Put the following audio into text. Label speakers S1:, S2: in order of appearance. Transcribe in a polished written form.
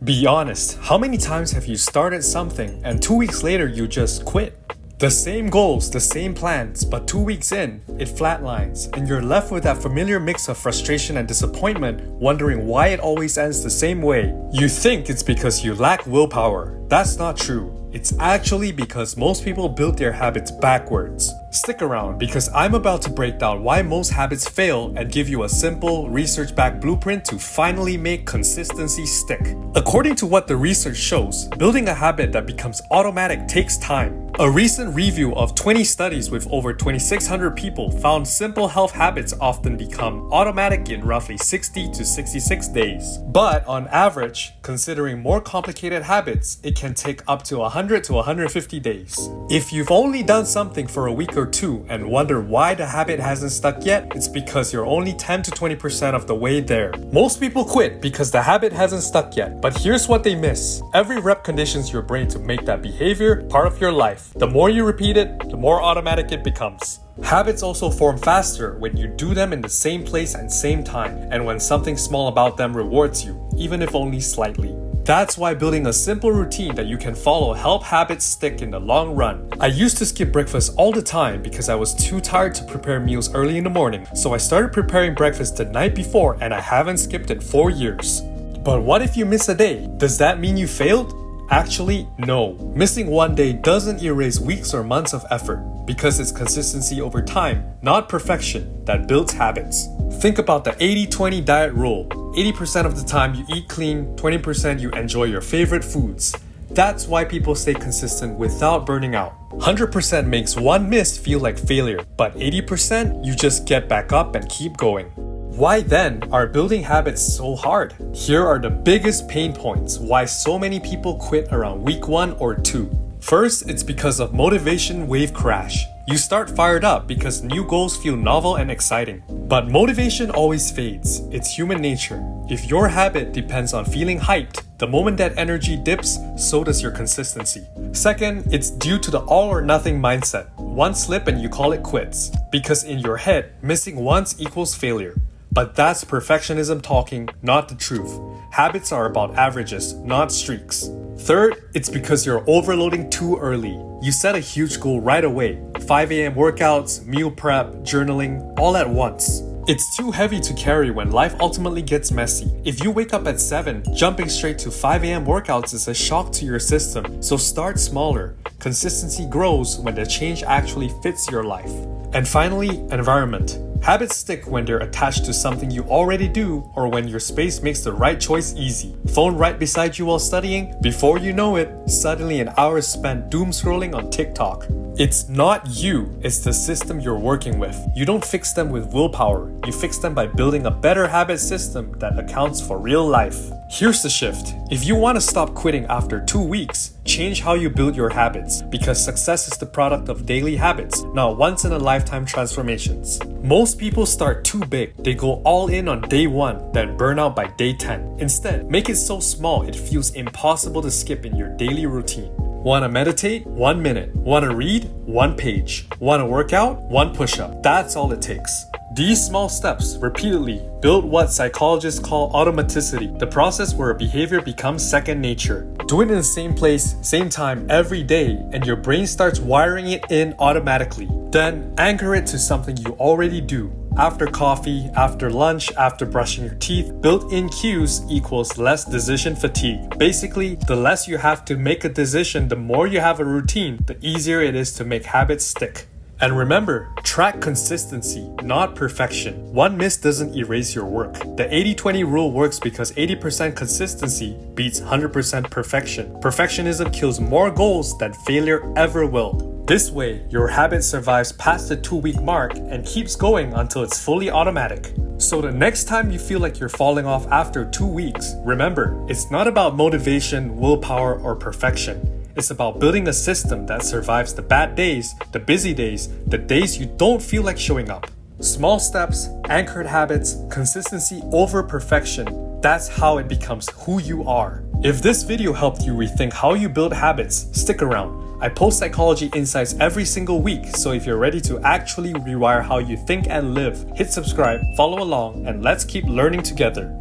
S1: Be honest, how many times have you started something and 2 weeks later you just quit? The same goals, the same plans, but 2 weeks in, it flatlines, and you're left with that familiar mix of frustration and disappointment, wondering why it always ends the same way. You think it's because you lack willpower. That's not true. It's actually because most people build their habits backwards. Stick around because I'm about to break down why most habits fail and give you a simple, research-backed blueprint to finally make consistency stick. According to what the research shows, building a habit that becomes automatic takes time. A recent review of 20 studies with over 2,600 people found simple health habits often become automatic in roughly 60 to 66 days. But on average, considering more complicated habits, it can take up to 100 to 150 days. If you've only done something for a week or two and wonder why the habit hasn't stuck yet, it's because you're only 10 to 20% of the way there. Most people quit because the habit hasn't stuck yet, but here's what they miss. Every rep conditions your brain to make that behavior part of your life. The more you repeat it, the more automatic it becomes. Habits also form faster when you do them in the same place and same time, and when something small about them rewards you, even if only slightly. That's why building a simple routine that you can follow help habits stick in the long run. I used to skip breakfast all the time because I was too tired to prepare meals early in the morning, so I started preparing breakfast the night before and I haven't skipped in 4 years. But what if you miss a day? Does that mean you failed? Actually, no. Missing one day doesn't erase weeks or months of effort, because it's consistency over time, not perfection, that builds habits. Think about the 80-20 diet rule. 80% of the time you eat clean, 20% you enjoy your favorite foods. That's why people stay consistent without burning out. 100% makes one miss feel like failure, but 80% you just get back up and keep going. Why then are building habits so hard? Here are the biggest pain points why so many people quit around week 1 or 2. First, it's because of motivation wave crash. You start fired up because new goals feel novel and exciting. But motivation always fades. It's human nature. If your habit depends on feeling hyped, the moment that energy dips, so does your consistency. Second, it's due to the all or nothing mindset. One slip and you call it quits. Because in your head, missing once equals failure. But that's perfectionism talking, not the truth. Habits are about averages, not streaks. Third, it's because you're overloading too early. You set a huge goal right away. 5 a.m. workouts, meal prep, journaling, all at once. It's too heavy to carry when life ultimately gets messy. If you wake up at 7, jumping straight to 5 a.m. workouts is a shock to your system, so start smaller. Consistency grows when the change actually fits your life. And finally, environment. Habits stick when they're attached to something you already do or when your space makes the right choice easy. Phone right beside you while studying? Before you know it, suddenly an hour is spent doom scrolling on TikTok. It's not you, it's the system you're working with. You don't fix them with willpower. You fix them by building a better habit system that accounts for real life. Here's the shift. If you want to stop quitting after 2 weeks, change how you build your habits, because success is the product of daily habits, not once-in-a-lifetime transformations. Most people start too big. They go all in on day 1, then burn out by day 10. Instead, make it so small it feels impossible to skip in your daily routine. Wanna meditate? 1 minute. Wanna read? 1 page. Wanna work out? 1 push-up. That's all it takes. These small steps, repeatedly, build what psychologists call automaticity, the process where a behavior becomes second nature. Do it in the same place, same time, every day, and your brain starts wiring it in automatically. Then anchor it to something you already do. After coffee, after lunch, after brushing your teeth, built-in cues equals less decision fatigue. Basically, the less you have to make a decision, the more you have a routine, the easier it is to make habits stick. And remember, track consistency, not perfection. One miss doesn't erase your work. The 80-20 rule works because 80% consistency beats 100% perfection. Perfectionism kills more goals than failure ever will. This way, your habit survives past the 2-week mark and keeps going until it's fully automatic. So the next time you feel like you're falling off after 2 weeks, remember, it's not about motivation, willpower, or perfection. It's about building a system that survives the bad days, the busy days, the days you don't feel like showing up. Small steps, anchored habits, consistency over perfection. That's how it becomes who you are. If this video helped you rethink how you build habits, stick around. I post psychology insights every single week, so if you're ready to actually rewire how you think and live, hit subscribe, follow along, and let's keep learning together.